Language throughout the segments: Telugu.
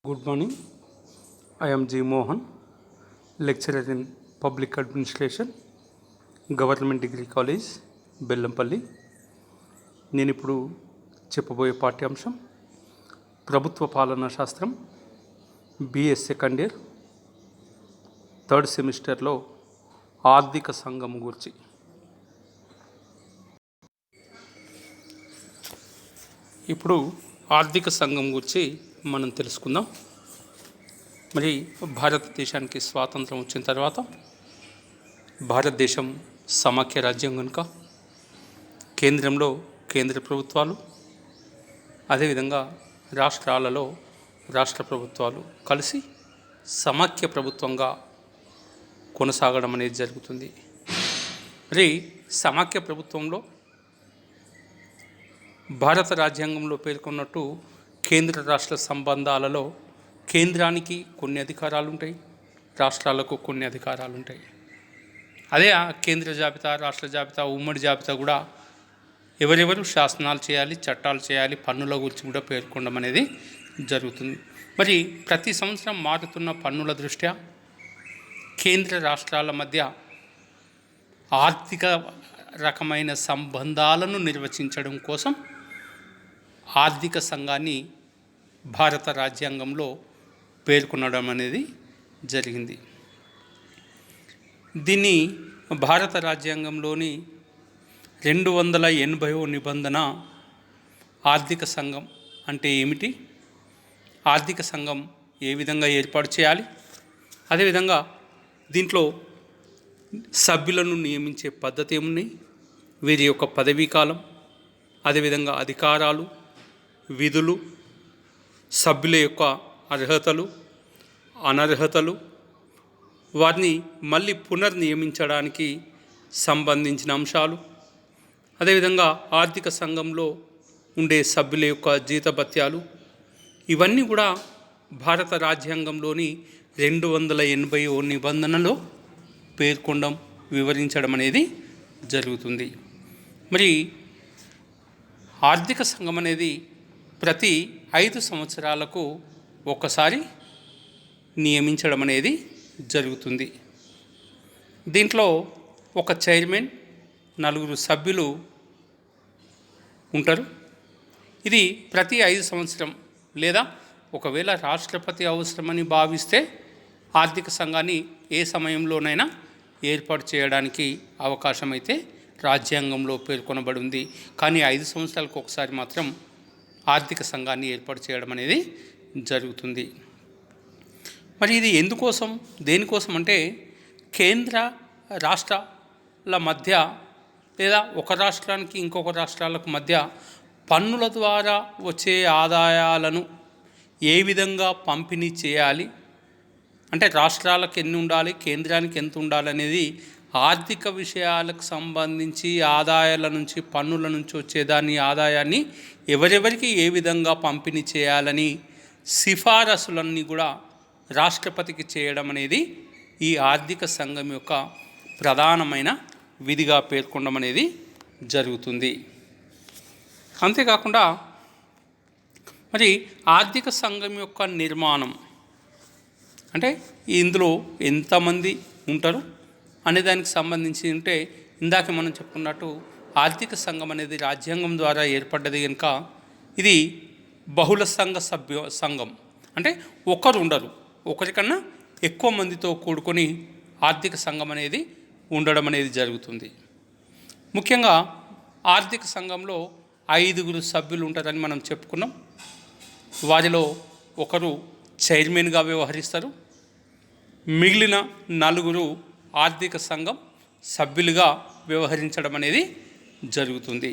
Good morning. I am G. Mohan, lecturer in Public Administration, Government Degree College, Bellampalli. నేను ఇప్పుడు చెప్పబోయే పాఠ్యాంశం ప్రభుత్వ పాలనా శాస్త్రం బిఎస్ సెకండ్ ఇయర్ థర్డ్ సెమిస్టర్లో ఆర్థిక సంఘం గురించి. ఇప్పుడు ఆర్థిక సంఘం గురించి మనం తెలుసుకుందాం. మరి భారతదేశానికి స్వాతంత్రం వచ్చిన తర్వాత భారతదేశం సమాఖ్య రాజ్యం కనుక కేంద్రంలో కేంద్ర ప్రభుత్వాలు, అదేవిధంగా రాష్ట్రాలలో రాష్ట్ర ప్రభుత్వాలు కలిసి సమాఖ్య ప్రభుత్వంగా కొనసాగడం అనేది జరుగుతుంది. మరి సమాఖ్య ప్రభుత్వంలో భారత రాజ్యాంగంలో పేర్కొన్నట్టు కేంద్ర రాష్ట్ర సంబంధాలలో కేంద్రానికి కొన్ని అధికారాలు ఉంటాయి, రాష్ట్రాలకు కొన్ని అధికారాలు ఉంటాయి. అదే కేంద్ర జాబితా, రాష్ట్ర జాబితా, ఉమ్మడి జాబితా కూడా ఎవరెవరు శాసనాలు చేయాలి, చట్టాలు చేయాలి, పన్నుల గురించి కూడా పేర్కొనడం అనేది జరుగుతుంది. మరి ప్రతి సంవత్సరం మారుతున్న పన్నుల దృష్ట్యా కేంద్ర రాష్ట్రాల మధ్య ఆర్థిక రకమైన సంబంధాలను నిర్వచించడం కోసం ఆర్థిక సంఘాన్ని భారత రాజ్యాంగంలో పేర్కొనడం అనేది జరిగింది. దీన్ని భారత రాజ్యాంగంలోని 280వ నిబంధన ఆర్థిక సంఘం అంటే ఏమిటి, ఆర్థిక సంఘం ఏ విధంగా ఏర్పాటు చేయాలి, అదేవిధంగా దీంట్లో సభ్యులను నియమించే పద్ధతి ఏమున్నాయి, వీరి యొక్క పదవీ కాలం, అదేవిధంగా అధికారాలు, విధులు, సభ్యుల యొక్క అర్హతలు, అనర్హతలు, వారిని మళ్ళీ పునర్నియమించడానికి సంబంధించిన అంశాలు, అదేవిధంగా ఆర్థిక సంఘంలో ఉండే సభ్యుల యొక్క జీతభత్యాలు, ఇవన్నీ కూడా భారత రాజ్యాంగంలోని 280వ నిబంధనలో పేర్కొనడం, వివరించడం అనేది జరుగుతుంది. మరి ఆర్థిక సంఘం అనేది ప్రతి 5 సంవత్సరాలకు ఒకసారి నియమించడం అనేది జరుగుతుంది. దీంట్లో ఒక చైర్మన్, 4 సభ్యులు ఉంటారు. ఇది ప్రతి 5 సంవత్సరం లేదా ఒకవేళ రాష్ట్రపతి అవసరమని భావిస్తే ఆర్థిక సంఘాన్ని ఏ సమయంలోనైనా ఏర్పాటు చేయడానికి అవకాశం అయితే రాజ్యాంగంలో పేర్కొనబడి ఉంది. కానీ 5 సంవత్సరాలకు ఒకసారి మాత్రం ఆర్థిక సంఘాన్ని ఏర్పాటు చేయడం అనేది జరుగుతుంది. మరి ఇది ఎందుకోసం, దేనికోసం అంటే కేంద్ర రాష్ట్రాల మధ్య లేదా ఒక రాష్ట్రానికి ఇంకొక రాష్ట్రాలకు మధ్య పన్నుల ద్వారా వచ్చే ఆదాయాలను ఏ విధంగా పంపిణీ చేయాలి, అంటే రాష్ట్రాలకు ఎన్ని ఉండాలి, కేంద్రానికి ఎంత ఉండాలి అనేది ఆర్థిక విషయాలకు సంబంధించి ఆదాయాల నుంచి, పన్నుల నుంచి వచ్చేదాన్ని ఆదాయాన్ని ఎవరెవరికి ఏ విధంగా పంపిణీ చేయాలని సిఫారసులన్నీ కూడా రాష్ట్రపతికి చేయడం అనేది ఈ ఆర్థిక సంఘం యొక్క ప్రధానమైన విధిగా పేర్కొనడం అనేది జరుగుతుంది. అంతేకాకుండా మరి ఆర్థిక సంఘం యొక్క నిర్మాణం అంటే ఇందులో ఎంతమంది ఉంటారు అనే దానికి సంబంధించి ఉంటే, ఇందాక మనం చెప్పుకున్నట్టు ఆర్థిక సంఘం అనేది రాజ్యాంగం ద్వారా ఏర్పడ్డది కనుక ఇది బహుళ సంఘం అంటే ఒకరు ఉండరు, ఒకరికన్నా ఎక్కువ మందితో కూడుకొని ఆర్థిక సంఘం అనేది ఉండడం అనేది జరుగుతుంది. ముఖ్యంగా ఆర్థిక సంఘంలో 5 సభ్యులు ఉంటారని మనం చెప్పుకున్నాం. వారిలో ఒకరు చైర్మన్గా వ్యవహరిస్తారు, మిగిలిన 4 ఆర్థిక సంఘం సభ్యులుగా వ్యవహరించడం అనేది జరుగుతుంది.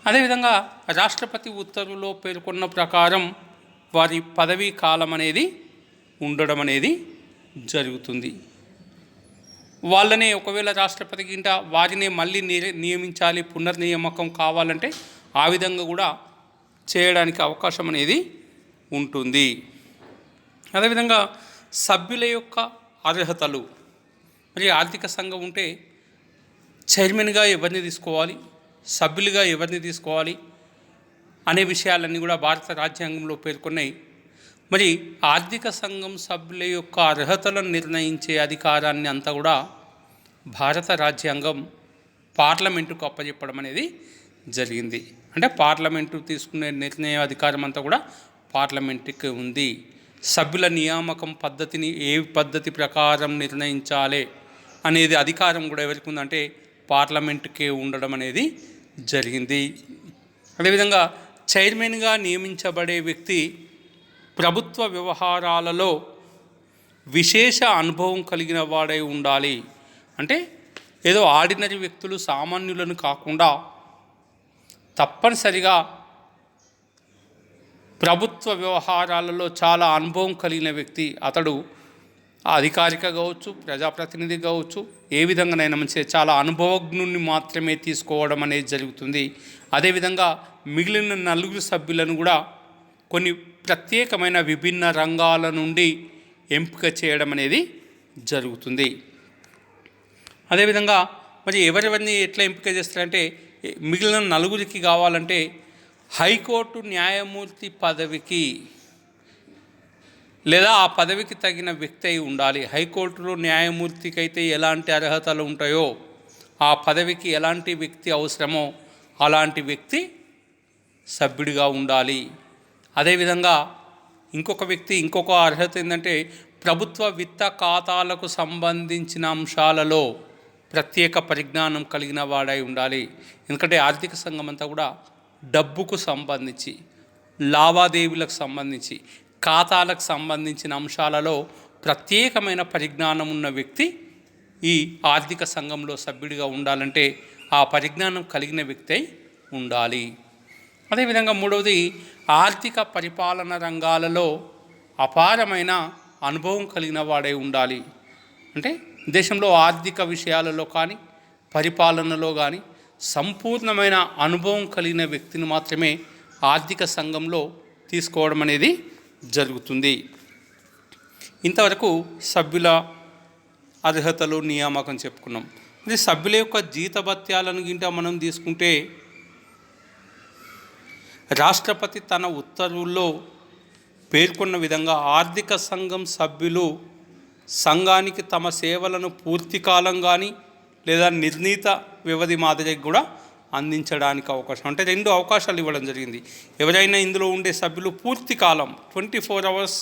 అదేవిధంగా రాష్ట్రపతి ఉత్తర్వులో పేర్కొన్న ప్రకారం వారి పదవీ కాలం అనేది ఉండడం అనేది జరుగుతుంది. వాళ్ళనే ఒకవేళ రాష్ట్రపతికి ఇంట వారినే మళ్ళీ నియమించాలి, పునర్నియామకం కావాలంటే ఆ విధంగా కూడా చేయడానికి అవకాశం అనేది ఉంటుంది. అదేవిధంగా సభ్యుల యొక్క అర్హతలు, మరి ఆర్థిక సంఘం ఉంటే చైర్మన్గా ఎవరిని తీసుకోవాలి, సభ్యులుగా ఎవరిని తీసుకోవాలి అనే విషయాలన్నీ కూడా భారత రాజ్యాంగంలో పేర్కొన్నాయి. మరి ఆర్థిక సంఘం సభ్యుల యొక్క అర్హతలను నిర్ణయించే అధికారాన్ని అంతా కూడా భారత రాజ్యాంగం పార్లమెంటుకు అప్పచెప్పడం అనేది జరిగింది. అంటే పార్లమెంటు తీసుకునే నిర్ణయ అధికారం అంతా కూడా పార్లమెంటుకి ఉంది. సభ్యుల నియామకం పద్ధతిని ఏ పద్ధతి ప్రకారం నిర్ణయించాలి అనేది అధికారం కూడా ఎవరికి ఉందంటే పార్లమెంటుకే ఉండడం అనేది జరిగింది. అదేవిధంగా చైర్మన్గా నియమించబడే వ్యక్తి ప్రభుత్వ వ్యవహారాలలో విశేష అనుభవం కలిగిన వాడై ఉండాలి. అంటే ఏదో ఆర్డినరీ వ్యక్తులు సామాన్యులను కాకుండా తప్పనిసరిగా ప్రభుత్వ వ్యవహారాలలో చాలా అనుభవం కలిగిన వ్యక్తి. అతడు అధికారిక కావచ్చు, ప్రజాప్రతినిధి కావచ్చు, ఏ విధంగానైనా మంచి చాలా అనుభవజ్ఞుని మాత్రమే తీసుకోవడం అనేది జరుగుతుంది. అదేవిధంగా మిగిలిన 4 సభ్యులను కూడా కొన్ని ప్రత్యేకమైన విభిన్న రంగాల నుండి ఎంపిక చేయడం అనేది జరుగుతుంది. అదేవిధంగా మరి ఎవరెవరిని ఎట్లా ఎంపిక చేస్తారంటే మిగిలిన 4కి కావాలంటే హైకోర్టు న్యాయమూర్తి పదవికి లేదా ఆ పదవికి తగిన వ్యక్తి అయి ఉండాలి. హైకోర్టులో న్యాయమూర్తికి అయితే ఎలాంటి అర్హతలు ఉంటాయో ఆ పదవికి ఎలాంటి వ్యక్తి అవసరమో అలాంటి వ్యక్తి సభ్యుడిగా ఉండాలి. అదేవిధంగా ఇంకొక అర్హత ఏంటంటే ప్రభుత్వ విత్త ఖాతాలకు సంబంధించిన అంశాలలో ప్రత్యేక పరిజ్ఞానం కలిగిన వాడై ఉండాలి. ఎందుకంటే ఆర్థిక సంఘం అంతా కూడా డబ్బుకు సంబంధించి, లావాదేవీలకు సంబంధించి, ఖాతాలకు సంబంధించిన అంశాలలో ప్రత్యేకమైన పరిజ్ఞానం ఉన్న వ్యక్తి ఈ ఆర్థిక సంఘంలో సభ్యుడిగా ఉండాలంటే ఆ పరిజ్ఞానం కలిగిన వ్యక్తి అయి ఉండాలి. అదేవిధంగా 3వది ఆర్థిక పరిపాలన రంగాలలో అపారమైన అనుభవం కలిగిన వాడై ఉండాలి. అంటే దేశంలో ఆర్థిక విషయాలలో కానీ పరిపాలనలో కానీ సంపూర్ణమైన అనుభవం కలిగిన వ్యక్తిని మాత్రమే ఆర్థిక సంఘంలో తీసుకోవడం అనేది జరుగుతుంది. ఇంతవరకు సభ్యుల అర్హతలు నియామకం చెప్పుకున్నాం. ఇది సభ్యుల యొక్క జీతభత్యాలను గింట మనం తీసుకుంటే రాష్ట్రపతి తన ఉత్తర్వుల్లో పేర్కొన్న విధంగా ఆర్థిక సంఘం సభ్యులు సంఘానికి తమ సేవలను పూర్తి కాలం కానీ లేదా నిర్ణీత వ్యవధి మాదిరిగా కూడా అందించడానికి అవకాశం, అంటే 2 అవకాశాలు ఇవ్వడం జరిగింది. ఎవరైనా ఇందులో ఉండే సభ్యులు పూర్తి కాలం 24 hours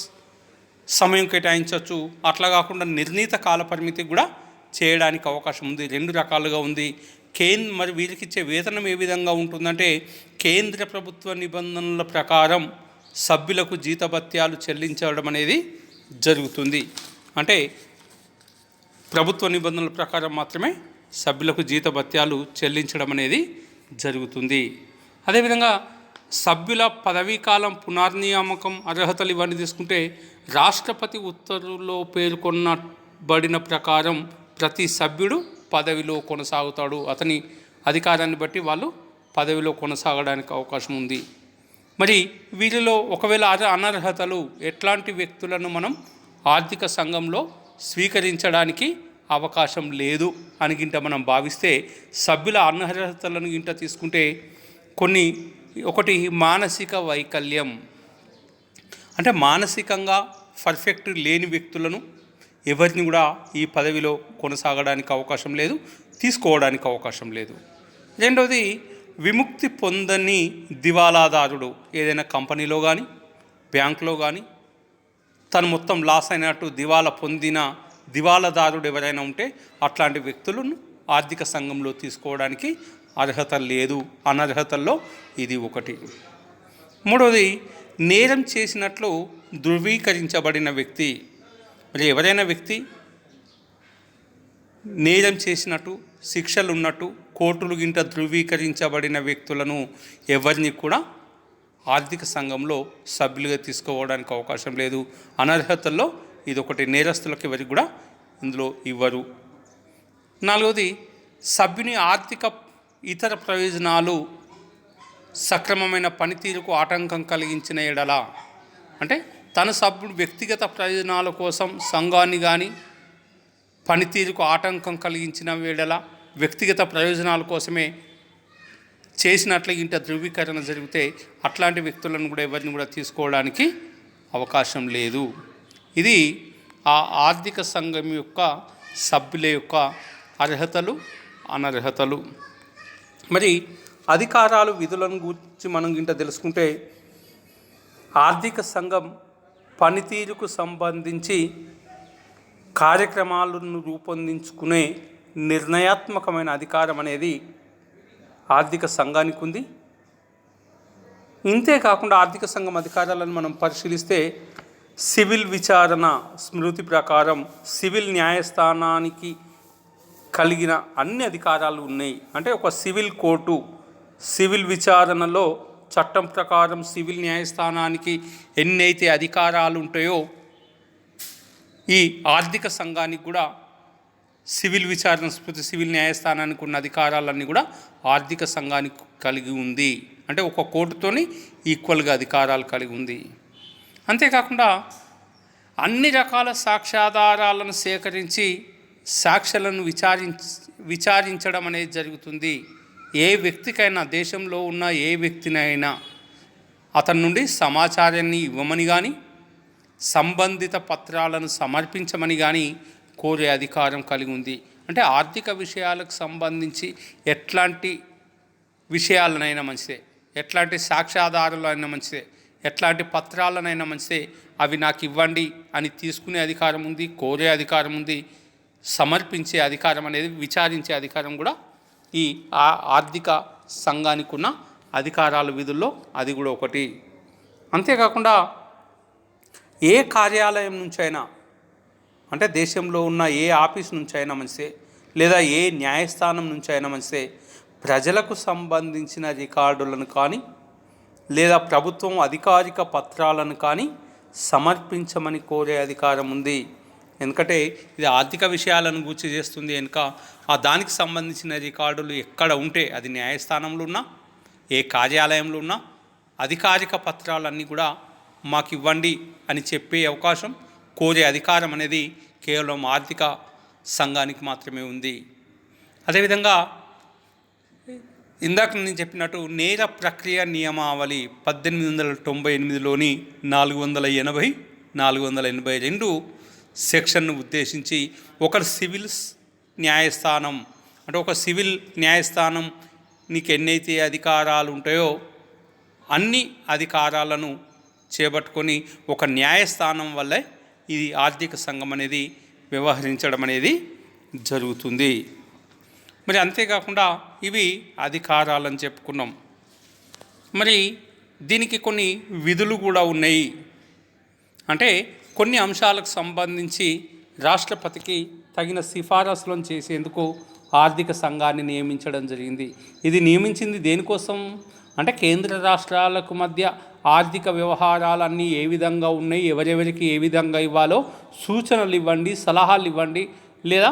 సమయం కేటాయించవచ్చు. అట్లా కాకుండా నిర్ణీత కాల పరిమితి కూడా చేయడానికి అవకాశం ఉంది. 2 రకాలుగా ఉంది. మరి వీరికి ఇచ్చే వేతనం ఏ విధంగా ఉంటుందంటే కేంద్ర ప్రభుత్వ నిబంధనల ప్రకారం సభ్యులకు జీతభత్యాలు చెల్లించడం అనేది జరుగుతుంది. అంటే ప్రభుత్వ నిబంధనల ప్రకారం మాత్రమే సభ్యులకు జీతభత్యాలు చెల్లించడం అనేది జరుగుతుంది. అదేవిధంగా సభ్యుల పదవీకాలం పునర్నియామకం అర్హతలు ఇవన్నీ తీసుకుంటే రాష్ట్రపతి ఉత్తర్వుల్లో పేర్కొనబడిన ప్రకారం ప్రతి సభ్యుడు పదవిలో కొనసాగుతాడు. అతని అధికారాన్ని బట్టి వాళ్ళు పదవిలో కొనసాగడానికి అవకాశం ఉంది. మరి వీరిలో ఒకవేళ అనర్హతలు ఎట్లాంటి వ్యక్తులను మనం ఆర్థిక సంఘంలో స్వీకరించడానికి అవకాశం లేదు అని గింట మనం భావిస్తే సభ్యుల అనర్హతలను గింట తీసుకుంటే ఒకటి మానసిక వైకల్యం, అంటే మానసికంగా పర్ఫెక్ట్ లేని వ్యక్తులను ఎవరిని కూడా ఈ పదవిలో కొనసాగడానికి అవకాశం లేదు, తీసుకోవడానికి అవకాశం లేదు. 2వది విముక్తి పొందని దివాలాదారుడు, ఏదైనా కంపెనీలో కానీ బ్యాంకులో కానీ తను మొత్తం లాస్ అయినట్టు దివాలా పొందిన దివాలాదారుడు ఎవరైనా ఉంటే అట్లాంటి వ్యక్తులను ఆర్థిక సంఘంలో తీసుకోవడానికి అర్హత లేదు. అనర్హతల్లో ఇది ఒకటి. 3వది నేరం చేసినట్లు ధృవీకరించబడిన వ్యక్తి. మరి ఎవరైనా వ్యక్తి నేరం చేసినట్టు, శిక్షలు ఉన్నట్టు కోర్టులు గింట ధృవీకరించబడిన వ్యక్తులను ఎవరిని కూడా ఆర్థిక సంఘంలో సభ్యులుగా తీసుకోవడానికి అవకాశం లేదు. అనర్హతల్లో ఇదొకటి. నేరస్తులకు ఎవరికి కూడా ఇందులో ఇవ్వరు. 4వది సభ్యుని ఆర్థిక ఇతర ప్రయోజనాలు సక్రమమైన పనితీరుకు ఆటంకం కలిగించిన ఎడల, అంటే తన సభ్యుడు వ్యక్తిగత ప్రయోజనాల కోసం సంఘాన్ని కానీ పనితీరుకు ఆటంకం కలిగించిన వేళ వ్యక్తిగత ప్రయోజనాల కోసమే చేసినట్లు ఇంత ధృవీకరణ జరిగితే అట్లాంటి వ్యక్తులను కూడా ఎవరిని కూడా తీసుకోవడానికి అవకాశం లేదు. ఇది ఆ ఆర్థిక సంఘం యొక్క సభ్యుల యొక్క అర్హతలు, అనర్హతలు. మరి అధికారాలు, విధులను గురించి మనం ఇంత తెలుసుకుంటే, ఆర్థిక సంఘం పనితీరుకు సంబంధించి కార్యక్రమాలను రూపొందించుకునే నిర్ణయాత్మకమైన అధికారం అనేది ఆర్థిక సంఘానికి ఉంది. ఇంతేకాకుండా ఆర్థిక సంఘం అధికారాలను మనం పరిశీలిస్తే, సివిల్ విచారణ స్మృతి ప్రకారం సివిల్ న్యాయస్థానానికి కలిగిన అన్ని అధికారాలు ఉన్నాయి. అంటే ఒక సివిల్ కోర్టు సివిల్ విచారణలో చట్టం ప్రకారం సివిల్ న్యాయస్థానానికి ఎన్నైతే అధికారాలు ఉంటాయో, ఈ ఆర్థిక సంఘానికి కూడా సివిల్ విచారణ స్మృతి సివిల్ న్యాయస్థానానికి ఉన్న అధికారాలన్నీ కూడా ఆర్థిక సంఘానికి కలిగి ఉంది. అంటే ఒక కోర్టుతోని ఈక్వల్గా అధికారాలు కలిగి ఉంది. అంతేకాకుండా అన్ని రకాల సాక్ష్యాధారాలను సేకరించి సాక్ష్యాలను విచారించడం అనేది జరుగుతుంది. ఏ వ్యక్తికైనా, దేశంలో ఉన్న ఏ వ్యక్తినైనా అతని నుండి సమాచారాన్ని ఇవ్వమని కానీ, సంబంధిత పత్రాలను సమర్పించమని కానీ కోరే అధికారం కలిగి ఉంది. అంటే ఆర్థిక విషయాలకు సంబంధించి ఎట్లాంటి విషయాలనైనా మంచిదే, ఎట్లాంటి సాక్ష్యాధారాలైనా మంచిదే, ఎట్లాంటి పత్రాలనైనా మంచిదే, అవి నాకు ఇవ్వండి అని తీసుకునే అధికారం ఉంది, కోరే అధికారం ఉంది, సమర్పించే అధికారం అనేది, విచారించే అధికారం కూడా ఈ ఆర్థిక సంఘానికి ఉన్న అధికారాల విధుల్లో అది కూడా ఒకటి. అంతేకాకుండా ఏ కార్యాలయం నుంచైనా, అంటే దేశంలో ఉన్న ఏ ఆఫీస్ నుంచైనా మంచిదే, లేదా ఏ న్యాయస్థానం నుంచైనా మంచిదే, ప్రజలకు సంబంధించిన రికార్డులను కానీ లేదా ప్రభుత్వం అధికారిక పత్రాలను కానీ సమర్పించమని కోరే అధికారం ఉంది. ఎందుకంటే ఇది ఆర్థిక విషయాలను గూర్చి చేస్తుంది కనుక ఆ దానికి సంబంధించిన రికార్డులు ఎక్కడ ఉంటే, అది న్యాయస్థానంలో ఉన్నా, ఏ కార్యాలయంలో ఉన్నా, అధికారిక పత్రాలన్నీ కూడా మాకు ఇవ్వండి అని చెప్పే అవకాశం, కోరే అధికారం అనేది కేవలం ఆర్థిక సంఘానికి మాత్రమే ఉంది. అదేవిధంగా ఇందాక నేను చెప్పినట్టు నేర ప్రక్రియ నియమావళి 1898లోని 480, 482 సెక్షన్ను ఉద్దేశించి ఒక సివిల్ న్యాయస్థానం, అంటే ఒక సివిల్ న్యాయస్థానం నీకు ఎన్నైతే అధికారాలు ఉంటాయో అన్ని అధికారాలను చేపట్టుకొని ఒక న్యాయస్థానం వల్లే ఇది ఆర్థిక సంఘం అనేది వ్యవహరించడం అనేది జరుగుతుంది. మరి అంతేకాకుండా ఇవి అధికారాలని చెప్పుకున్నాం. మరి దీనికి కొన్ని విధులు కూడా ఉన్నాయి. అంటే కొన్ని అంశాలకు సంబంధించి రాష్ట్రపతికి తగిన సిఫారసులను చేసేందుకు ఆర్థిక సంఘాన్ని నియమించడం జరిగింది. ఇది నియమించింది దేనికోసం అంటే, కేంద్ర రాష్ట్రాలకు మధ్య ఆర్థిక వ్యవహారాలన్నీ ఏ విధంగా ఉన్నాయి, ఎవరెవరికి ఏ విధంగా ఇవ్వాలో సూచనలు ఇవ్వండి, సలహాలు ఇవ్వండి, లేదా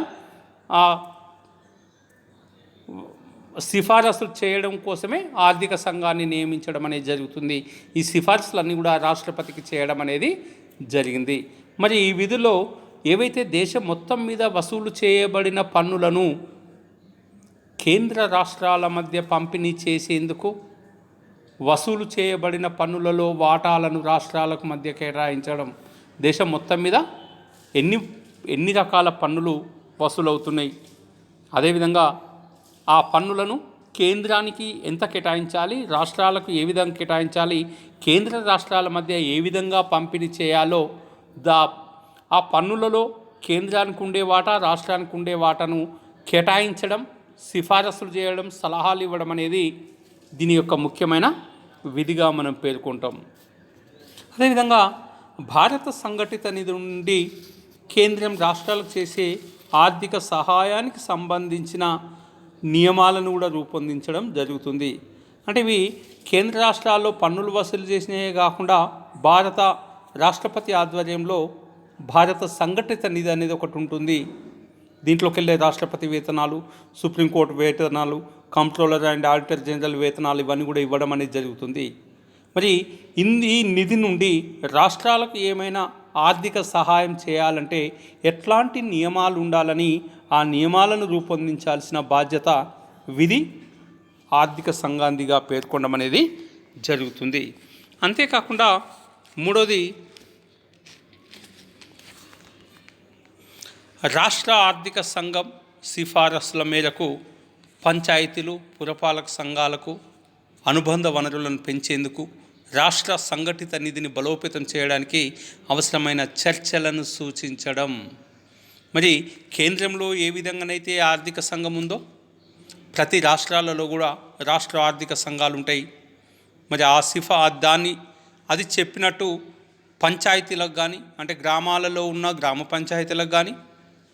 సిఫారసులు చేయడం కోసమే ఆర్థిక సంఘాన్ని నియమించడం అనేది జరుగుతుంది. ఈ సిఫారసులన్నీ కూడా రాష్ట్రపతికి చేయడం అనేది జరిగింది. మరి ఈ విధుల్లో ఏవైతే దేశం మొత్తం మీద వసూలు చేయబడిన పన్నులను కేంద్ర రాష్ట్రాల మధ్య పంపిణీ చేసేందుకు, వసూలు చేయబడిన పన్నులలో వాటాలను రాష్ట్రాలకు మధ్య కేటాయించడం, దేశం మొత్తం మీద ఎన్ని రకాల పన్నులు వసూలవుతున్నాయి, అదేవిధంగా ఆ పన్నులను కేంద్రానికి ఎంత కేటాయించాలి, రాష్ట్రాలకు ఏ విధంగా కేటాయించాలి, కేంద్ర రాష్ట్రాల మధ్య ఏ విధంగా పంపిణీ చేయాలో, ఆ పన్నులలో కేంద్రానికి ఉండే వాటా, రాష్ట్రానికి ఉండే వాటాను కేటాయించడం, సిఫారసులు చేయడం, సలహాలు ఇవ్వడం అనేది దీని యొక్క ముఖ్యమైన విధిగా మనం పేర్కొంటాం. అదేవిధంగా భారత సంఘటిత నిధి నుండి కేంద్రం రాష్ట్రాలకు చేసే ఆర్థిక సహాయానికి సంబంధించిన నియమాలను కూడా రూపొందించడం జరుగుతుంది. అంటే ఇవి కేంద్ర రాష్ట్రాల్లో పన్నులు వసూలు చేసినవే కాకుండా భారత రాష్ట్రపతి ఆధ్వర్యంలో భారత సంఘటిత నిధి అనేది ఒకటి ఉంటుంది. దీంట్లోకి వెళ్ళే రాష్ట్రపతి వేతనాలు, సుప్రీంకోర్టు వేతనాలు, కంట్రోలర్ అండ్ ఆడిటర్ జనరల్ వేతనాలు ఇవన్నీ కూడా ఇవ్వడం అనేది జరుగుతుంది. మరి ఈ నిధి నుండి రాష్ట్రాలకు ఏమైనా ఆర్థిక సహాయం చేయాలంటే ఎట్లాంటి నియమాలు ఉండాలని, ఆ నియమాలను రూపొందించాల్సిన బాధ్యత విధి ఆర్థిక సంఘాందిగా పేర్కొనడం అనేది జరుగుతుంది. అంతేకాకుండా మూడోది రాష్ట్ర ఆర్థిక సంఘం సిఫారసుల మేరకు పంచాయతీలు, పురపాలక సంఘాలకు అనుబంధ వనరులను పెంచేందుకు రాష్ట్ర సంఘటిత నిధిని బలోపేతం చేయడానికి అవసరమైన చర్చలను సూచించడం. మరి కేంద్రంలో ఏ విధంగానైతే ఆర్థిక సంఘం ఉందో ప్రతి రాష్ట్రాలలో కూడా రాష్ట్ర ఆర్థిక సంఘాలు ఉంటాయి. మరి అది చెప్పినట్టు పంచాయతీలకు కానీ, అంటే గ్రామాలలో ఉన్న గ్రామ పంచాయతీలకు కానీ,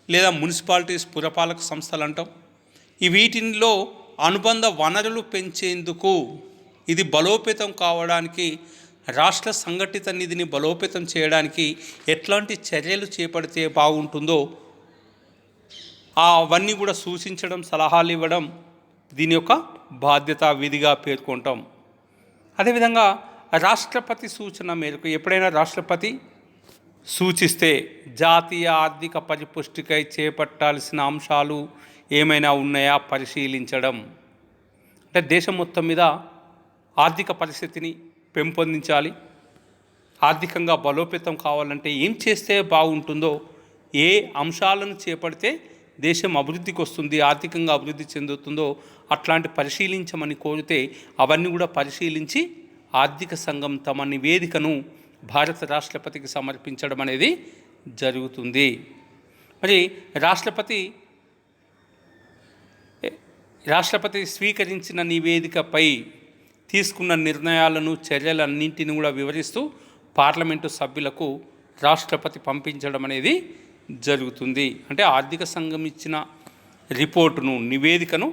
లేదా మున్సిపాలిటీస్, పురపాలక సంస్థలు అంటాం, వీటిలో అనుబంధ వనరులు పెంచేందుకు, ఇది బలోపేతం కావడానికి, రాష్ట్ర సంఘటిత నిధిని బలోపేతం చేయడానికి ఎట్లాంటి చర్యలు చేపడితే బాగుంటుందో అవన్నీ కూడా సూచించడం, సలహాలు ఇవ్వడం దీని యొక్క బాధ్యత, విధిగా పేర్కొంటాం. అదేవిధంగా రాష్ట్రపతి సూచన మేరకు ఎప్పుడైనా రాష్ట్రపతి సూచిస్తే జాతీయ ఆర్థిక పరిపుష్టికై చేపట్టాల్సిన అంశాలు ఏమైనా ఉన్నాయా పరిశీలించడం. అంటే దేశం మొత్తం మీద ఆర్థిక పరిస్థితిని పెంపొందించాలి, ఆర్థికంగా బలోపేతం కావాలంటే ఏం చేస్తే బాగుంటుందో, ఏ అంశాలను చేపడితే దేశం అభివృద్ధికి వస్తుంది, ఆర్థికంగా అభివృద్ధి చెందుతుందో అట్లాంటి పరిశీలించమని కోరితే అవన్నీ కూడా పరిశీలించి ఆర్థిక సంఘం తమ నివేదికను భారత రాష్ట్రపతికి సమర్పించడం అనేది జరుగుతుంది. మరి రాష్ట్రపతి స్వీకరించిన నివేదికపై తీసుకున్న నిర్ణయాలను, చర్యలన్నింటినీ కూడా వివరిస్తూ పార్లమెంటు సభ్యులకు రాష్ట్రపతి పంపించడం అనేది జరుగుతుంది. అంటే ఆర్థిక సంఘం ఇచ్చిన రిపోర్టును, నివేదికను,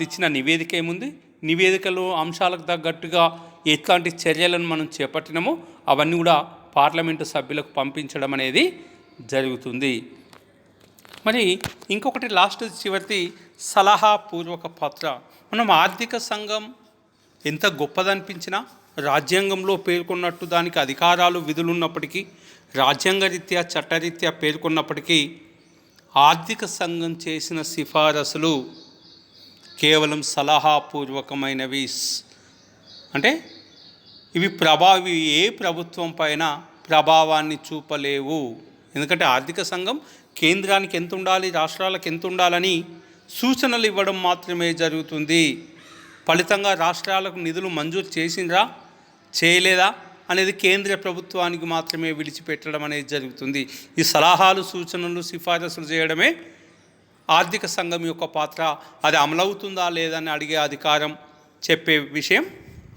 ఇచ్చిన నివేదిక ఏముంది, నివేదికలో అంశాలకు తగ్గట్టుగా ఎట్లాంటి చర్యలను మనం చేపట్టినామో అవన్నీ కూడా పార్లమెంటు సభ్యులకు పంపించడం అనేది జరుగుతుంది. మరి ఇంకొకటి చివరిది సలహాపూర్వక పాత్ర. మనం ఆర్థిక సంఘం ఎంత గొప్పదనిపించినా, రాజ్యాంగంలో పేర్కొన్నట్టు దానికి అధికారాలు, విధులు ఉన్నప్పటికీ, రాజ్యాంగరీత్యా, చట్టరీత్యా పేర్కొన్నప్పటికీ ఆర్థిక సంఘం చేసిన సిఫారసులు కేవలం సలహాపూర్వకమైనవి. అంటే ఇవి ఏ ప్రభుత్వం పైన ప్రభావాన్ని చూపలేవు. ఎందుకంటే ఆర్థిక సంఘం కేంద్రానికి ఎంత ఉండాలి, రాష్ట్రాలకు ఎంత ఉండాలని సూచనలు ఇవ్వడం మాత్రమే జరుగుతుంది. ఫలితంగా రాష్ట్రాలకు నిధులు మంజూరు చేసిండ్రా, చేయలేదా అనేది కేంద్ర ప్రభుత్వానికి మాత్రమే విడిచిపెట్టడం అనేది జరుగుతుంది. ఈ సలహాలు, సూచనలు, సిఫారసులు చేయడమే ఆర్థిక సంఘం యొక్క పాత్ర. అది అమలవుతుందా లేదని అడిగే అధికారం, చెప్పే విషయం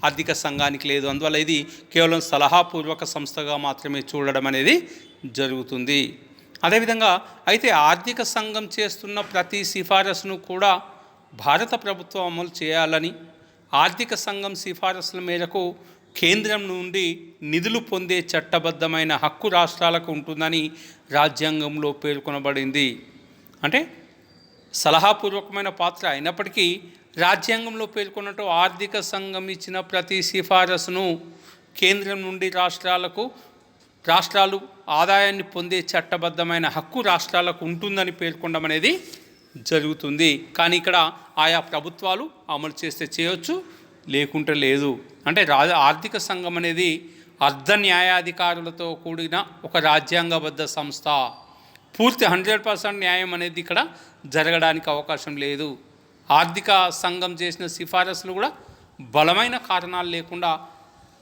ఆర్థిక సంఘానికి లేదు. అందువల్ల ఇది కేవలం సలహాపూర్వక సంస్థగా మాత్రమే చూడడం అనేది జరుగుతుంది. అదేవిధంగా అయితే ఆర్థిక సంఘం చేస్తున్న ప్రతి సిఫారసును కూడా భారత ప్రభుత్వం అమలు చేయాలని, ఆర్థిక సంఘం సిఫారసుల మేరకు కేంద్రం నుండి నిధులు పొందే చట్టబద్ధమైన హక్కు రాష్ట్రాలకు ఉంటుందని రాజ్యాంగంలో పేర్కొనబడింది. అంటే సలహాపూర్వకమైన పాత్ర అయినప్పటికీ రాజ్యాంగంలో పేర్కొన్నట్టు ఆర్థిక సంఘం ఇచ్చిన ప్రతి సిఫారసును కేంద్రం నుండి రాష్ట్రాలు ఆదాయాన్ని పొందే చట్టబద్ధమైన హక్కు రాష్ట్రాలకు ఉంటుందని పేర్కొనడం అనేది జరుగుతుంది. కానీ ఇక్కడ ఆయా ప్రభుత్వాలు అమలు చేస్తే చేయవచ్చు, లేకుంటే లేదు. అంటే ఆర్థిక సంఘం అనేది అర్ధ న్యాయాధికారులతో కూడిన ఒక రాజ్యాంగబద్ధ సంస్థ. పూర్తి 100% న్యాయం అనేది ఇక్కడ జరగడానికి అవకాశం లేదు. ఆర్థిక సంఘం చేసిన సిఫారసులు కూడా బలమైన కారణాలు లేకుండా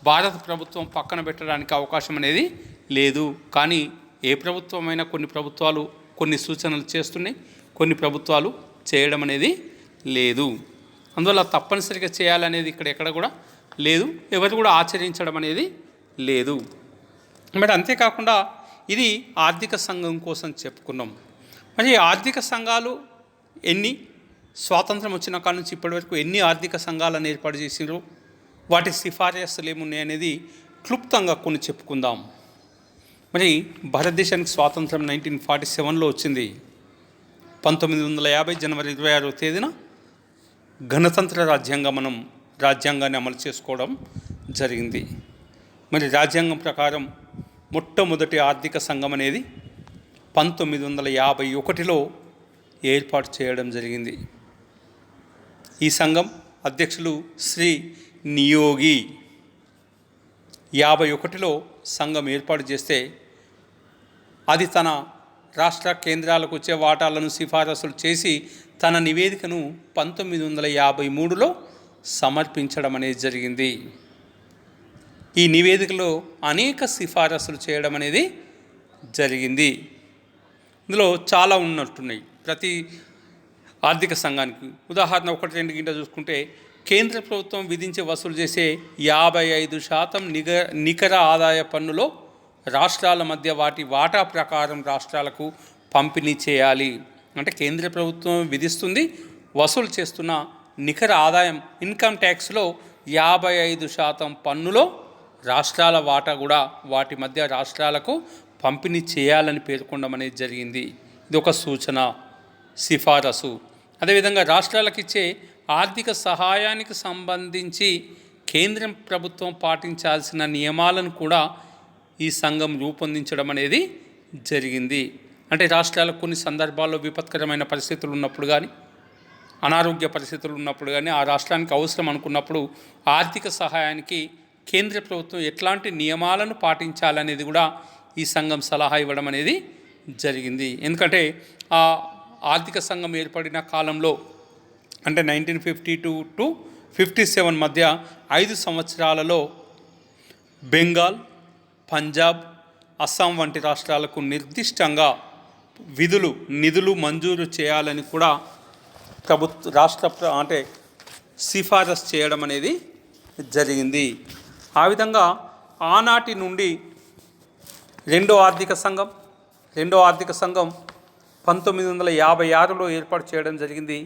భారత ప్రభుత్వం పక్కన పెట్టడానికి అవకాశం అనేది లేదు. కానీ ఏ ప్రభుత్వమైనా కొన్ని ప్రభుత్వాలు కొన్ని సూచనలు చేస్తున్నాయి, కొన్ని ప్రభుత్వాలు చేయడం అనేది లేదు. అందువల్ల తప్పనిసరిగా చేయాలనేది ఇక్కడ ఎక్కడ కూడా లేదు, ఎవరు కూడా ఆచరించడం అనేది లేదు. మరి అంతేకాకుండా ఇది ఆర్థిక సంఘం కోసం చెప్పుకున్నాం. మరి ఆర్థిక సంఘాలు స్వాతంత్రం వచ్చిన కాడ నుంచి ఇప్పటివరకు ఎన్ని ఆర్థిక సంఘాలను ఏర్పాటు చేసినారు, వాటి సిఫారసులు ఏమున్నాయి అనేది క్లుప్తంగా కొన్ని చెప్పుకుందాం. మరి భారతదేశానికి స్వాతంత్రం 1947లో వచ్చింది. 1950 జనవరి 26వ తేదీన గణతంత్ర మనం రాజ్యాంగాన్ని అమలు చేసుకోవడం జరిగింది. మరి రాజ్యాంగం ప్రకారం మొట్టమొదటి ఆర్థిక సంఘం అనేది 1951లో ఏర్పాటు చేయడం జరిగింది. ఈ సంఘం అధ్యక్షులు శ్రీ నియోగి. 51లో సంఘం ఏర్పాటు చేస్తే అది తన రాష్ట్ర కేంద్రాలకు వచ్చే వాటాలను సిఫారసులు చేసి తన నివేదికను 1953లో సమర్పించడం అనేది జరిగింది. ఈ నివేదికలో అనేక సిఫారసులు చేయడం అనేది జరిగింది. ఇందులో చాలా ఉన్నట్టున్నాయి ప్రతి ఆర్థిక సంఘానికి. ఉదాహరణ 1-2 గింట చూసుకుంటే కేంద్ర ప్రభుత్వం విధించి వసూలు చేసే 55% నికర ఆదాయ పన్నులో రాష్ట్రాల మధ్య వాటి వాటా ప్రకారం రాష్ట్రాలకు పంపిణీ చేయాలి. అంటే కేంద్ర ప్రభుత్వం విధిస్తుంది, వసూలు చేస్తున్న నికర ఆదాయం ఇన్కమ్ ట్యాక్స్లో 55% పన్నులో రాష్ట్రాల వాటా కూడా వాటి మధ్య రాష్ట్రాలకు పంపిణీ చేయాలని పేర్కొనడం అనేది జరిగింది. ఇది ఒక సూచన, సిఫారసు. అదేవిధంగా రాష్ట్రాలకు ఇచ్చే ఆర్థిక సహాయానికి సంబంధించి కేంద్ర ప్రభుత్వం పాటించాల్సిన నియమాలను కూడా ఈ సంఘం రూపొందించడం అనేది జరిగింది. అంటే రాష్ట్రాలకు కొన్ని సందర్భాల్లో విపత్కరమైన పరిస్థితులు ఉన్నప్పుడు కానీ, అనారోగ్య పరిస్థితులు ఉన్నప్పుడు కానీ, ఆ రాష్ట్రానికి అవసరం అనుకున్నప్పుడు ఆర్థిక సహాయానికి కేంద్ర ప్రభుత్వం ఎట్లాంటి నియమాలను పాటించాలనేది కూడా ఈ సంఘం సలహా ఇవ్వడం అనేది జరిగింది. ఎందుకంటే ఆ ఆర్థిక సంఘం ఏర్పడిన కాలంలో అంటే 1952 to 57 మధ్య 5 సంవత్సరాలలో బెంగాల్, పంజాబ్, అస్సాం వంటి రాష్ట్రాలకు నిర్దిష్టంగా నిధులు మంజూరు చేయాలని కూడా అంటే సిఫారసు చేయడం అనేది జరిగింది. ఆ విధంగా ఆనాటి నుండి రెండో ఆర్థిక సంఘం 1956లో ఏర్పాటు చేయడం జరిగింది.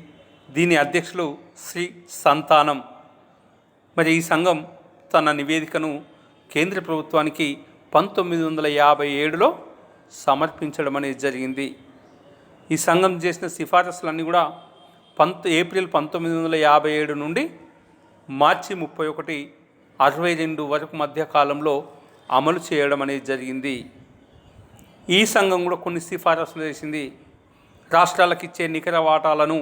దీని అధ్యక్షులు శ్రీ సంతానం. మరి ఈ సంఘం తన నివేదికను కేంద్ర ప్రభుత్వానికి 1957లో సమర్పించడం అనేది జరిగింది. ఈ సంఘం చేసిన సిఫారసులన్నీ కూడా ఏప్రిల్ 1957 నుండి మార్చి 31, 62 వరకు మధ్య కాలంలో అమలు చేయడం అనేది జరిగింది. ఈ సంఘం కూడా కొన్ని సిఫారసులు చేసింది. రాష్ట్రాలకు ఇచ్చే నికర వాటాలను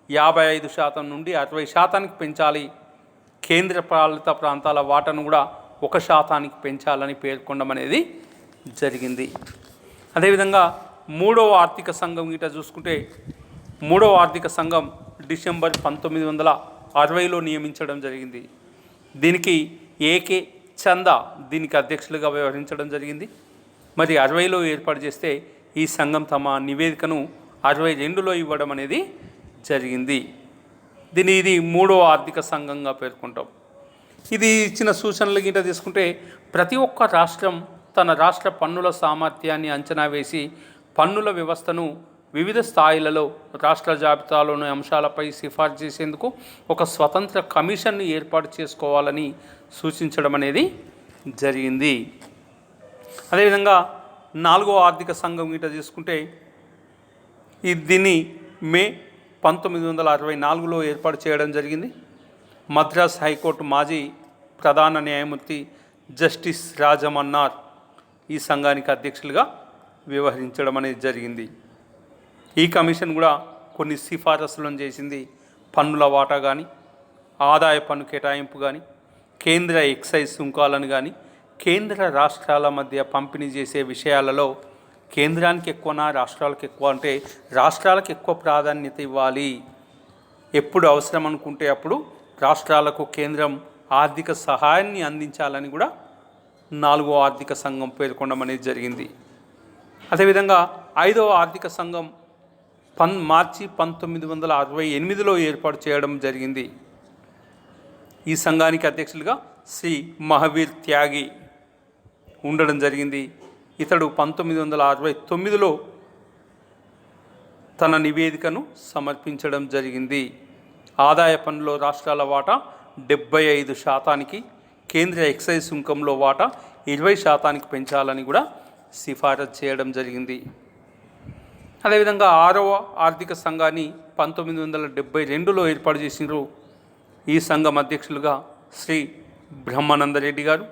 55% నుండి 60%కి పెంచాలి. కేంద్ర పాలిత ప్రాంతాల వాటాను కూడా 1% పెంచాలని పేర్కొనడం అనేది జరిగింది. అదేవిధంగా మూడవ ఆర్థిక సంఘం గిట చూసుకుంటే మూడవ ఆర్థిక సంఘం డిసెంబర్ 1960లో నియమించడం జరిగింది. దీనికి ఏకే చందా దీనికి అధ్యక్షులుగా వ్యవహరించడం జరిగింది. మరి 60లో ఏర్పాటు చేస్తే ఈ సంఘం తమ నివేదికను 62లో ఇవ్వడం అనేది జరిగింది. ఇది మూడవ ఆర్థిక సంఘంగా పేర్కొంటాం. ఇది ఇచ్చిన సూచనలు గిట్ట తీసుకుంటే ప్రతి ఒక్క రాష్ట్రం తన రాష్ట్ర పన్నుల సామర్థ్యాన్ని అంచనా వేసి పన్నుల వ్యవస్థను వివిధ స్థాయిలలో రాష్ట్ర జాబితాలోని అంశాలపై సిఫార్సు చేసేందుకు ఒక స్వతంత్ర కమిషన్ను ఏర్పాటు చేసుకోవాలని సూచించడం అనేది జరిగింది. అదేవిధంగా నాలుగో ఆర్థిక సంఘం గిట్ట తీసుకుంటే దీన్ని మే 1964లో ఏర్పాటు చేయడం జరిగింది. మద్రాస్ హైకోర్టు మాజీ ప్రధాన న్యాయమూర్తి జస్టిస్ రాజమన్నార్ ఈ సంఘానికి అధ్యక్షులుగా వ్యవహరించడం అనేది జరిగింది. ఈ కమిషన్ కూడా కొన్ని సిఫారసులను చేసింది. పన్నుల వాటా కానీ, ఆదాయ పన్ను కేటాయింపు కానీ, కేంద్ర ఎక్సైజ్ సుంకాలను కానీ, కేంద్ర రాష్ట్రాల మధ్య పంపిణీ చేసే విషయాలలో కేంద్రానికి ఎక్కువనా రాష్ట్రాలకు ఎక్కువ అంటే రాష్ట్రాలకు ఎక్కువ ప్రాధాన్యత ఇవ్వాలి. ఎప్పుడు అవసరం అనుకుంటే అప్పుడు రాష్ట్రాలకు కేంద్రం ఆర్థిక సహాయాన్ని అందించాలని కూడా నాలుగో ఆర్థిక సంఘం పేర్కొనడం అనేది జరిగింది. అదేవిధంగా ఐదవ ఆర్థిక సంఘం మార్చి 1968లో ఏర్పాటు చేయడం జరిగింది. ఈ సంఘానికి అధ్యక్షులుగా శ్రీ మహావీర్ త్యాగి ఉండడం జరిగింది. ఇతడు 1969లో తన నివేదికను సమర్పించడం జరిగింది. ఆదాయ పన్నులో రాష్ట్రాల వాటా 75%, కేంద్ర ఎక్సైజ్ సుంకంలో వాటా 20% పెంచాలని కూడా సిఫారసు చేయడం జరిగింది. అదేవిధంగా ఆరవ ఆర్థిక సంఘాన్ని 1972లో ఏర్పాటు చేసినారు. ఈ సంఘం అధ్యక్షులుగా శ్రీ బ్రహ్మానందరెడ్డి గారు.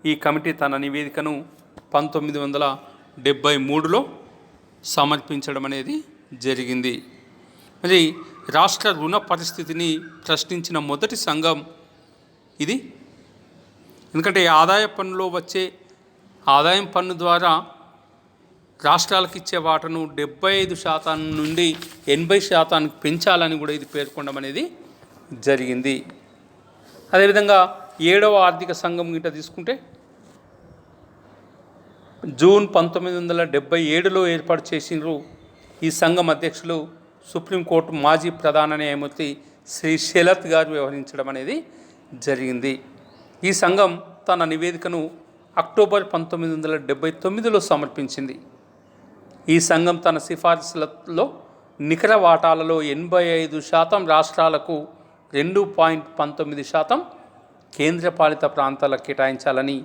ఈ కమిటీ తన నివేదికను 1973లో సమర్పించడం అనేది జరిగింది. మరి రాష్ట్ర రుణ పరిస్థితిని ప్రశ్నించిన మొదటి సంఘం ఇది. ఎందుకంటే ఆదాయ పన్నులో వచ్చే ఆదాయం పన్ను ద్వారా రాష్ట్రాలకు ఇచ్చే వాటాను 75% నుండి 80% పెంచాలని కూడా ఇది పేర్కొనడం అనేది జరిగింది. అదేవిధంగా 7వ ఆర్థిక సంఘం గిట్ట తీసుకుంటే జూన్ 1977లో ఏర్పాటు చేసినారు. ఈ సంఘం అధ్యక్షులు సుప్రీంకోర్టు మాజీ ప్రధాన న్యాయమూర్తి శ్రీ షెలత్ గారు వ్యవహరించడం అనేది జరిగింది. ఈ సంఘం తన నివేదికను అక్టోబర్ 1979లో సమర్పించింది. ఈ సంఘం తన సిఫార్సులలో నికర వాటాలలో 85% రాష్ట్రాలకు, 2.19% కేంద్రపాలిత ప్రాంతాలకు కేటాయించాలని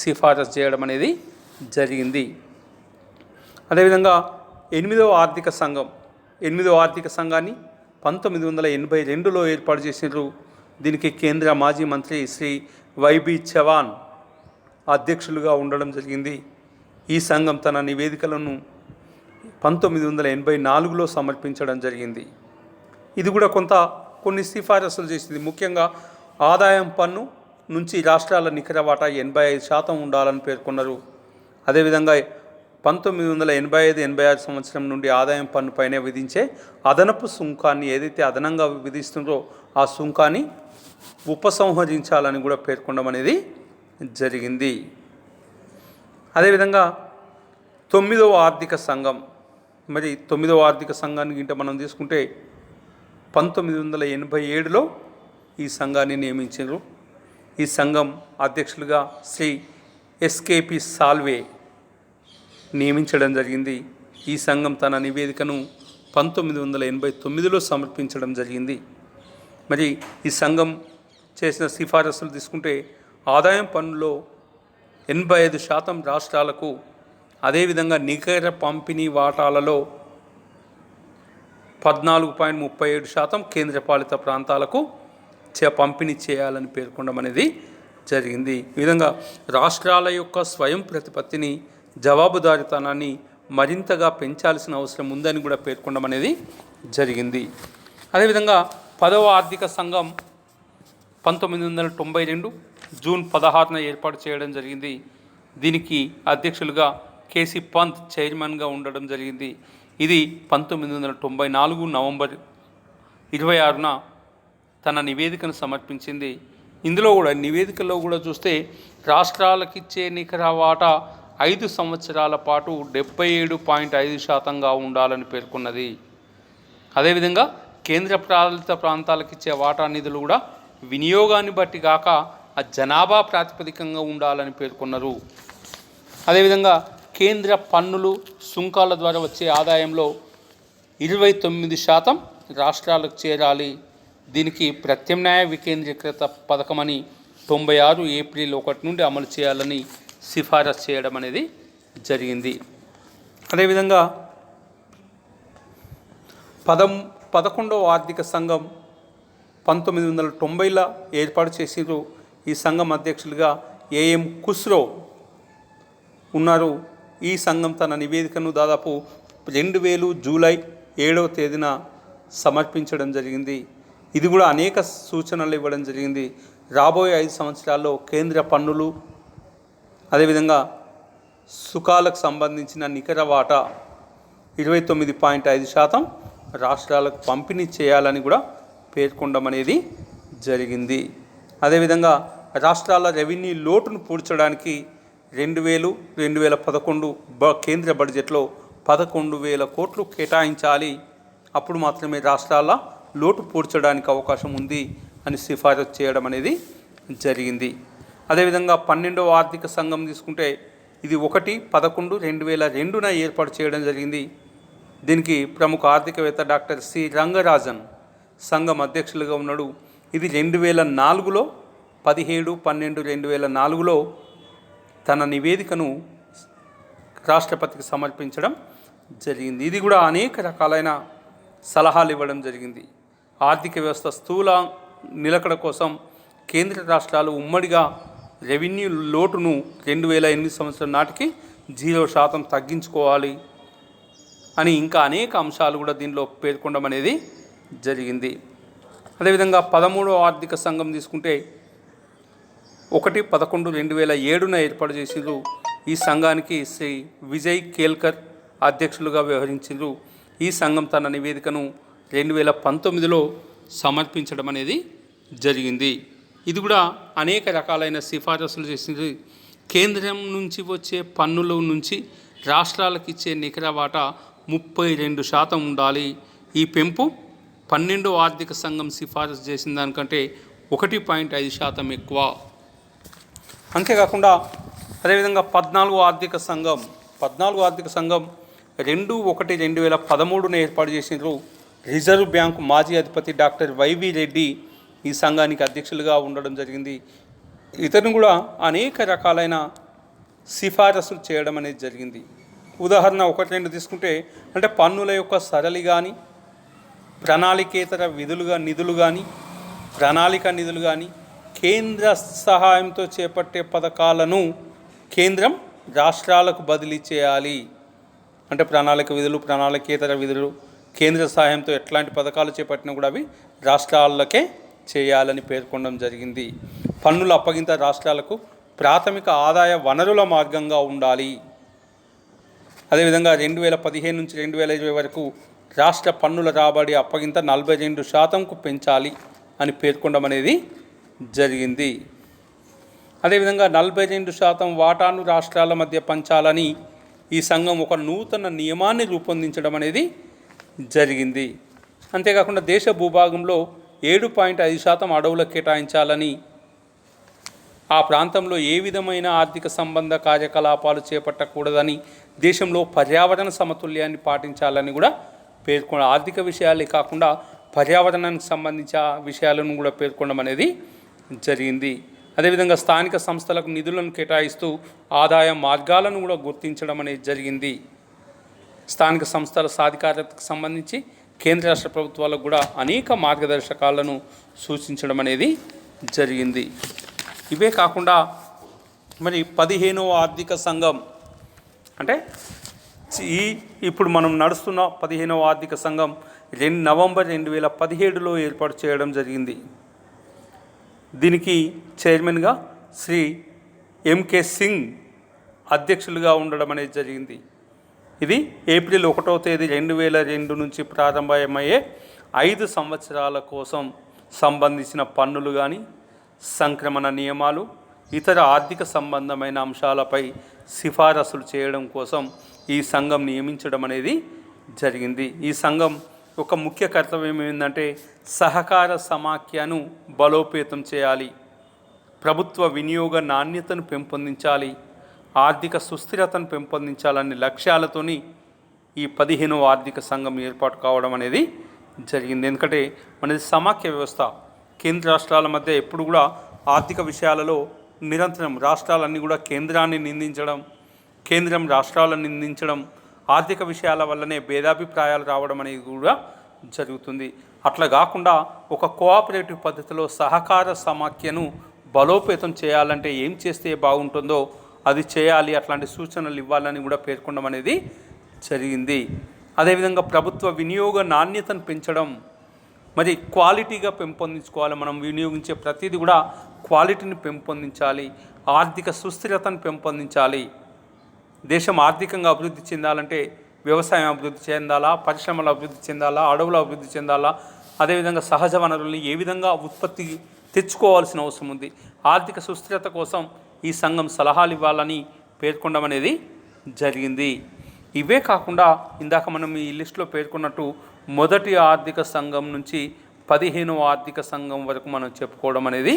సిఫారసు చేయడం అనేది జరిగింది. అదేవిధంగా 8వ ఆర్థిక సంఘాన్ని 1982లో ఏర్పాటు చేసినారు. దీనికి కేంద్ర మాజీ మంత్రి శ్రీ వైబి చవాన్ అధ్యక్షులుగా ఉండడం జరిగింది. ఈ సంఘం తన నివేదికలను 1984లో సమర్పించడం జరిగింది. ఇది కూడా కొన్ని సిఫారసులు చేసింది. ముఖ్యంగా ఆదాయం పన్ను నుంచి రాష్ట్రాల నికర వాటా 85% ఉండాలని పేర్కొన్నారు. అదేవిధంగా 1985-86 సంవత్సరం నుండి ఆదాయం పన్ను పైన విధించే అదనపు సుంకాన్ని ఏదైతే అదనంగా విధిస్తుందో ఆ సుంకాన్ని ఉపసంహరించాలని కూడా పేర్కొనడం అనేది జరిగింది. అదేవిధంగా 9వ ఆర్థిక సంఘం, మరి 9వ ఆర్థిక సంఘాన్ని గింట మనం తీసుకుంటే 1987లో ఈ సంఘాన్ని నియమించారు. ఈ సంఘం అధ్యక్షులుగా శ్రీ ఎస్కేపి సాల్వే నియమించడం జరిగింది. ఈ సంఘం తన నివేదికను 1989లో సమర్పించడం జరిగింది. మరి ఈ సంఘం చేసిన సిఫారసులు తీసుకుంటే ఆదాయం పన్నులో 85% రాష్ట్రాలకు, అదేవిధంగా నికర పంపిణీ వాటాలలో 14.37% కేంద్రపాలిత ప్రాంతాలకు పంపిణీ చేయాలని పేర్కొనడం అనేది జరిగింది. ఈ విధంగా రాష్ట్రాల యొక్క స్వయం ప్రతిపత్తిని, జవాబుదారీతనాన్ని మరింతగా పెంచాల్సిన అవసరం ఉందని కూడా పేర్కొనడం అనేది జరిగింది. అదేవిధంగా 10వ ఆర్థిక సంఘం 1992 జూన్ 16న ఏర్పాటు చేయడం జరిగింది. దీనికి అధ్యక్షులుగా కేసీ పంత్ చైర్మన్గా ఉండడం జరిగింది. ఇది 1994 నవంబర్ 26న తన నివేదికను సమర్పించింది. నివేదికలో కూడా చూస్తే రాష్ట్రాలకు ఇచ్చే నికర వాటా 5 సంవత్సరాల పాటు 77.5%గా ఉండాలని పేర్కొన్నది. అదేవిధంగా కేంద్ర పాలిత ప్రాంతాలకు ఇచ్చే వాటా నిధులు కూడా వినియోగాన్ని బట్టి కాక ఆ జనాభా ప్రాతిపదికంగా ఉండాలని పేర్కొన్నారు. అదేవిధంగా కేంద్ర పన్నులు, సుంకాల ద్వారా వచ్చే ఆదాయంలో 29% రాష్ట్రాలకు చేరాలి. దీనికి ప్రత్యామ్నాయ వికేంద్రీకృత పథకమని 96 ఏప్రిల్ 1 నుండి అమలు చేయాలని సిఫారసు చేయడం అనేది జరిగింది. అదేవిధంగా 11వ ఆర్థిక సంఘం 1990లో ఏర్పాటు చేసిరు. ఈ సంఘం అధ్యక్షులుగా ఏఎం ఖుస్రో ఉన్నారు. ఈ సంఘం తన నివేదికను దాదాపు 2000 జూలై 7వ తేదీన సమర్పించడం జరిగింది. ఇది కూడా అనేక సూచనలు ఇవ్వడం జరిగింది. రాబోయే 5 సంవత్సరాల్లో కేంద్ర పన్నులు, అదేవిధంగా సుకాలకు సంబంధించిన నికర వాటా 29.5% రాష్ట్రాలకు పంపిణీ చేయాలని కూడా పేర్కొనడం అనేది జరిగింది. అదేవిధంగా రాష్ట్రాల రెవెన్యూ లోటును పూడ్చడానికి 2000-2011 కేంద్ర బడ్జెట్లో 11,000 కోట్లు కేటాయించాలి. అప్పుడు మాత్రమే రాష్ట్రాల లోటు పూడ్చడానికి అవకాశం ఉంది అని సిఫారసు చేయడం అనేది జరిగింది. అదేవిధంగా 12వ ఆర్థిక సంఘం తీసుకుంటే ఇది 1/11/2002న ఏర్పాటు చేయడం జరిగింది. దీనికి ప్రముఖ ఆర్థికవేత్త డాక్టర్ సి రంగరాజన్ సంఘం అధ్యక్షులుగా ఉన్నాడు. ఇది 2004లో 17/12/2004లో తన నివేదికను రాష్ట్రపతికి సమర్పించడం జరిగింది. ఇది కూడా అనేక రకాలైన సలహాలు ఇవ్వడం జరిగింది. ఆర్థిక వ్యవస్థ స్థూల నిలకడ కోసం కేంద్ర రాష్ట్రాలు ఉమ్మడిగా రెవెన్యూ లోటును 2008 సంవత్సరం నాటికి 0% తగ్గించుకోవాలి అని ఇంకా అనేక అంశాలు కూడా దీనిలో పేర్కొనడం అనేది జరిగింది. అదేవిధంగా 13వ ఆర్థిక సంఘం తీసుకుంటే 1/11/2007న ఏర్పాటు చేసిండ్రు. ఈ సంఘానికి శ్రీ విజయ్ కేల్కర్ అధ్యక్షులుగా వ్యవహరించారు. ఈ సంఘం తన నివేదికను 2019లో సమర్పించడం అనేది జరిగింది. ఇది కూడా అనేక రకాలైన సిఫారసులు చేసింది. కేంద్రం నుంచి వచ్చే పన్నుల నుంచి రాష్ట్రాలకు ఇచ్చే నికర వాటా 32% ఉండాలి. ఈ పెంపు 12వ ఆర్థిక సంఘం సిఫారసు చేసిన దానికంటే 1.5% ఎక్కువ. అంతేకాకుండా అదేవిధంగా 14వ ఆర్థిక సంఘం 2/1/2013 ఏర్పాటు చేసినారు. రిజర్వ్ బ్యాంకు మాజీ అధిపతి డాక్టర్ వైవి రెడ్డి ఈ సంఘానికి అధ్యక్షులుగా ఉండడం జరిగింది. ఇతను కూడా అనేక రకాలైన సిఫారసులు చేయడం అనేది జరిగింది. ఉదాహరణ 1-2 తీసుకుంటే అంటే పన్నుల యొక్క సరళి కానీ, ప్రణాళికేతర నిధులు కానీ, ప్రణాళిక నిధులు కానీ, కేంద్ర సహాయంతో చేపట్టే పథకాలను కేంద్రం రాష్ట్రాలకు బదిలీ చేయాలి. అంటే ప్రణాళికేతర విధులు కేంద్ర సహాయంతో ఎట్లాంటి పథకాలు చేపట్టినా కూడా అవి రాష్ట్రాలకే చేయాలని పేర్కొనడం జరిగింది. పన్నుల అప్పగింత రాష్ట్రాలకు ప్రాథమిక ఆదాయ వనరుల మార్గంగా ఉండాలి. అదేవిధంగా 2015 నుంచి 2020 వరకు రాష్ట్ర పన్నుల రాబడి అప్పగింత 42%కు పెంచాలి అని పేర్కొనడం అనేది జరిగింది. అదేవిధంగా 42% వాటాను రాష్ట్రాల మధ్య పంచాలని ఈ సంఘం ఒక నూతన నియమాన్ని రూపొందించడం అనేది జరిగింది. అంతేకాకుండా దేశ భూభాగంలో 7.5% అడవులకు కేటాయించాలని, ఆ ప్రాంతంలో ఏ విధమైన ఆర్థిక సంబంధ కార్యకలాపాలు చేపట్టకూడదని, దేశంలో పర్యావరణ సమతుల్యాన్ని పాటించాలని కూడా పేర్కొన్న ఆర్థిక విషయాలే కాకుండా పర్యావరణానికి సంబంధించిన విషయాలను కూడా పేర్కొనడం అనేది జరిగింది. అదేవిధంగా స్థానిక సంస్థలకు నిధులను కేటాయిస్తూ ఆదాయ మార్గాలను కూడా గుర్తించడం అనేది జరిగింది. స్థానిక సంస్థల సాధికారతకు సంబంధించి కేంద్ర రాష్ట్ర ప్రభుత్వాలకు కూడా అనేక మార్గదర్శకాలను సూచించడం అనేది జరిగింది. ఇవే కాకుండా మరి 15వ ఆర్థిక సంఘం అంటే ఇప్పుడు మనం నడుస్తున్న 15వ ఆర్థిక సంఘం నవంబర్ 2017లో ఏర్పాటు చేయడం జరిగింది. దీనికి చైర్మన్గా శ్రీ ఎంకే సింగ్ అధ్యక్షులుగా ఉండడం అనేది జరిగింది. ఇది ఏప్రిల్ 1వ తేదీ 2002 నుంచి ప్రారంభమయ్యే 5 సంవత్సరాల కోసం సంబంధించిన పన్నులు కానీ, సంక్రమణ నియమాలు, ఇతర ఆర్థిక సంబంధమైన అంశాలపై సిఫారసులు చేయడం కోసం ఈ సంఘం నియమించడం అనేది జరిగింది. ఈ సంఘం ఒక ముఖ్య కర్తవ్యం ఏంటంటే సహకార సమాఖ్యను బలోపేతం చేయాలి, ప్రభుత్వ వినియోగ నాణ్యతను పెంపొందించాలి, ఆర్థిక సుస్థిరతను పెంపొందించాలనే లక్ష్యాలతోని ఈ 15వ ఆర్థిక సంఘం ఏర్పాటు కావడం అనేది జరిగింది. ఎందుకంటే మనది సమాఖ్య వ్యవస్థ. కేంద్ర రాష్ట్రాల మధ్య ఎప్పుడు కూడా ఆర్థిక విషయాలలో నిరంతరం రాష్ట్రాలన్నీ కూడా కేంద్రాన్ని నిందించడం, కేంద్రం రాష్ట్రాలను నిందించడం, ఆర్థిక విషయాల వల్లనే భేదాభిప్రాయాలు రావడం అనేది కూడా జరుగుతుంది. అట్లా కాకుండా ఒక కోఆపరేటివ్ పద్ధతిలో సహకార సమాఖ్యను బలోపేతం చేయాలంటే ఏం చేస్తే బాగుంటుందో అది చేయాలి, అట్లాంటి సూచనలు ఇవ్వాలని కూడా పేర్కొనడం అనేది జరిగింది. అదేవిధంగా ప్రభుత్వ వినియోగ నాణ్యతను పెంచడం, మరి క్వాలిటీగా పెంపొందించుకోవాలి. మనం వినియోగించే ప్రతిదీ కూడా క్వాలిటీని పెంపొందించాలి, ఆర్థిక సుస్థిరతను పెంపొందించాలి. దేశం ఆర్థికంగా అభివృద్ధి చెందాలంటే వ్యవసాయం అభివృద్ధి చెందాలా, పరిశ్రమలు అభివృద్ధి చెందాలా, అడవులు అభివృద్ధి చెందాలా, అదేవిధంగా సహజ వనరుల్ని ఏ విధంగా ఉత్పత్తి తెచ్చుకోవాల్సిన అవసరం ఉంది. ఆర్థిక సుస్థిరత కోసం ఈ సంఘం సలహాలు ఇవ్వాలని పేర్కొనడం అనేది జరిగింది. ఇవే కాకుండా ఇందాక మనం ఈ లిస్టులో పేర్కొన్నట్టు మొదటి ఆర్థిక సంఘం నుంచి 15వ ఆర్థిక సంఘం వరకు మనం చెప్పుకోవడం అనేది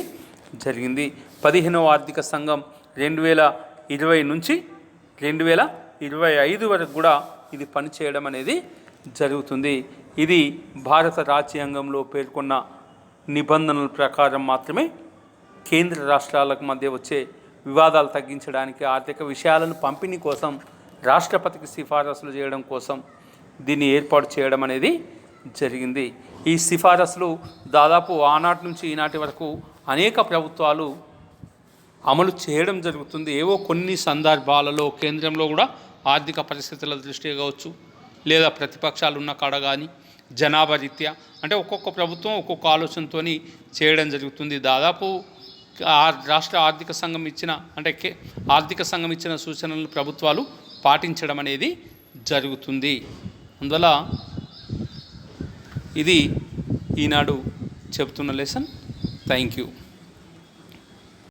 జరిగింది. 15వ ఆర్థిక సంఘం 2020 నుంచి 2025 వరకు కూడా ఇది పనిచేయడం అనేది జరుగుతుంది. ఇది భారత రాజ్యాంగంలో పేర్కొన్న నిబంధనల ప్రకారం మాత్రమే కేంద్ర రాష్ట్రాలకు మధ్య వచ్చే వివాదాలు తగ్గించడానికి, ఆర్థిక విషయాలను పంపిణీ కోసం, రాష్ట్రపతికి సిఫారసులు చేయడం కోసం దీన్ని ఏర్పాటు చేయడం అనేది జరిగింది. ఈ సిఫారసులు దాదాపు ఆనాటి నుంచి ఈనాటి వరకు అనేక ప్రభుత్వాలు అమలు చేయడం జరుగుతుంది. ఏవో కొన్ని సందర్భాలలో కేంద్రంలో కూడా ఆర్థిక పరిస్థితుల దృష్ట్యా కావచ్చు, లేదా ప్రతిపక్షాలు ఉన్న కాడ కానీ జనాభా రీత్యా అంటే ఒక్కొక్క ప్రభుత్వం ఒక్కొక్క ఆలోచనతో చేయడం జరుగుతుంది. దాదాపు రాష్ట్ర ఆర్థిక సంఘం ఇచ్చిన ఆర్థిక సంఘం ఇచ్చిన సూచనలను ప్రభుత్వాలు పాటించడం అనేది జరుగుతుంది. అందువల్ల ఇది ఈనాడు చెప్తున్న లెసన్. Thank you.